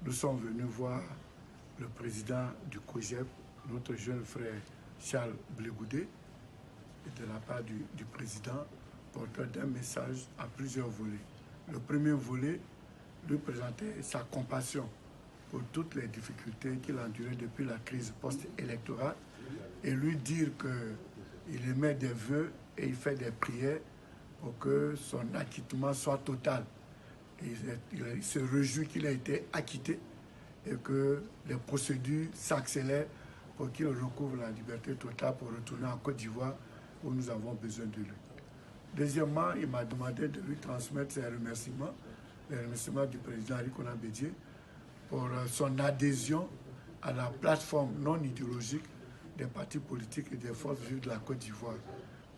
nous sommes venus voir le président du COJEP, notre jeune frère Charles Blé Goudé, de la part du président, porteur d'un message à plusieurs volets. Le premier volet lui présentait sa compassion pour toutes les difficultés qu'il a endurées depuis la crise post-électorale et lui dire qu'il émet des vœux et il fait des prières pour que son acquittement soit total. Il se réjouit qu'il ait été acquitté et que les procédures s'accélèrent pour qu'il recouvre la liberté totale pour retourner en Côte d'Ivoire où nous avons besoin de lui. Deuxièmement, il m'a demandé de lui transmettre ses remerciements, les remerciements du président Henri Konan Bédié pour son adhésion à la plateforme non idéologique des partis politiques et des forces vives de la Côte d'Ivoire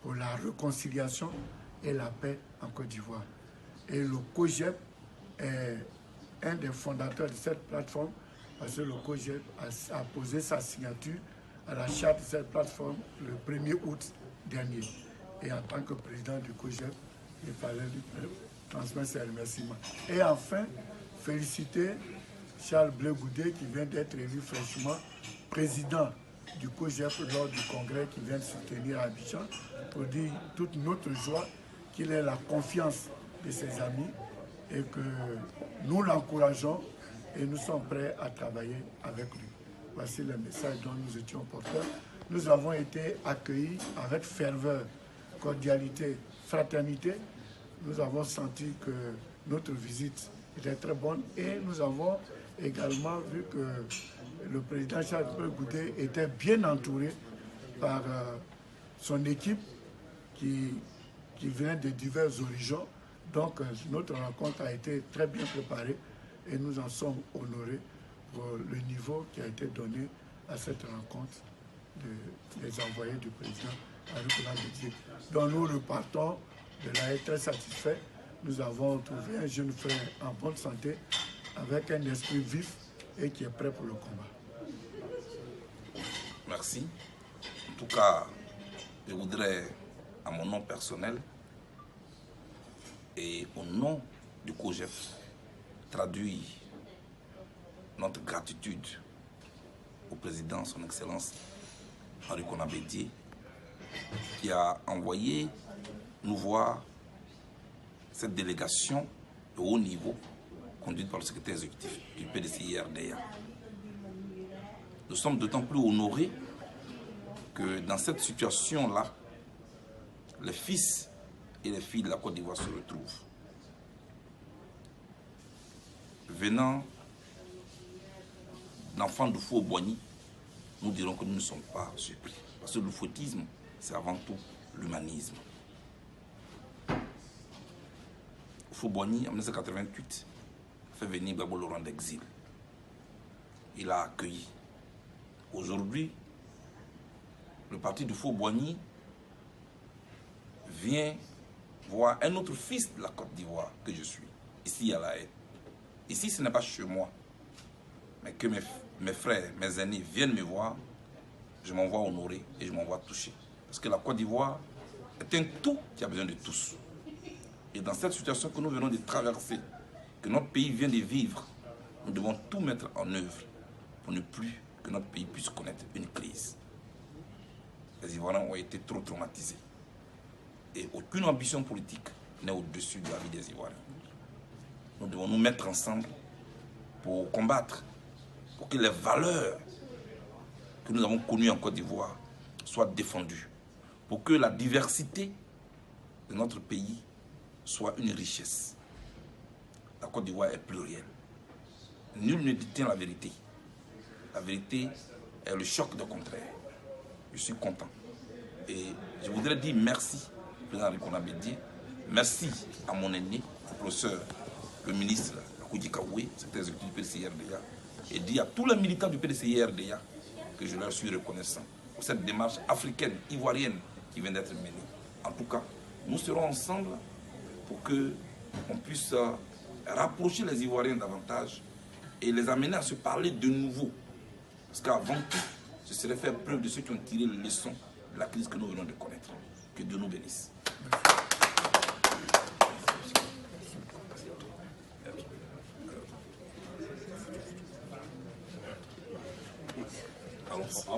pour la réconciliation et la paix en Côte d'Ivoire. Et le COJEP est un des fondateurs de cette plateforme parce que le COJEP a posé sa signature à la charte de cette plateforme le 1er août dernier. Et en tant que président du COJEP, il fallait lui transmettre ses remerciements. Et enfin, féliciter Charles Blé Goudé qui vient d'être élu fraîchement président du COJEP lors du congrès qui vient de se tenir à Abidjan pour dire toute notre joie qu'il ait la confiance de ses amis et que nous l'encourageons et nous sommes prêts à travailler avec lui. Voici le message dont nous étions porteurs. Nous avons été accueillis avec ferveur, cordialité, fraternité. Nous avons senti que notre visite était très bonne et nous avons également vu que le président Charles Blé Goudé était bien entouré par son équipe qui vient de divers horizons. Donc notre rencontre a été très bien préparée et nous en sommes honorés pour le niveau qui a été donné à cette rencontre des envoyés du président Henri Konan Bédié. Donc nous repartons de là très satisfaits. Nous avons trouvé un jeune frère en bonne santé avec un esprit vif et qui est prêt pour le combat. Merci. En tout cas, je voudrais, à mon nom personnel et au nom du COJEP, traduire notre gratitude au président, son Excellence Henri Konan Bédié, qui a envoyé nous voir cette délégation de haut niveau conduite par le secrétaire exécutif du PDCI-RDA. Nous sommes d'autant plus honorés que dans cette situation-là, les fils et les filles de la Côte d'Ivoire se retrouvent. Venant d'enfants de Faux-Boigny, nous dirons que nous ne sommes pas surpris. Parce que le fautisme, c'est avant tout l'humanisme. Faux-Boigny, en 1988, fait venir Gbagbo Laurent d'exil. Il a accueilli. Aujourd'hui, le parti de Faux-Boigny vient voir un autre fils de la Côte d'Ivoire que je suis, ici à La Haye. Ici, ce n'est pas chez moi, mais que mes frères, mes aînés viennent me voir, je m'en vois honoré et je m'en vois touché. Parce que la Côte d'Ivoire est un tout qui a besoin de tous. Et dans cette situation que nous venons de traverser, que notre pays vient de vivre, nous devons tout mettre en œuvre pour ne plus que notre pays puisse connaître une crise. Les Ivoiriens ont été trop traumatisés. Et aucune ambition politique n'est au-dessus de la vie des Ivoiriens. Nous devons nous mettre ensemble pour combattre, pour que les valeurs que nous avons connues en Côte d'Ivoire soient défendues, pour que la diversité de notre pays soit une richesse. La Côte d'Ivoire est plurielle. Nul ne détient la vérité. La vérité est le choc de contraire. Je suis content. Et je voudrais dire merci, président Henri Konan Bédié. Merci à mon aîné, le professeur, le ministre Koudji Kaoué, secrétaire exécutif du PDCI-RDA, et dire à tous les militants du PDCI-RDA que je leur suis reconnaissant pour cette démarche africaine, ivoirienne qui vient d'être menée. En tout cas, nous serons ensemble pour qu'on puisse rapprocher les Ivoiriens davantage et les amener à se parler de nouveau. Parce qu'avant tout, ce serait faire preuve de ceux qui ont tiré les leçons de la crise que nous venons de connaître. Que Dieu nous bénisse. Allons.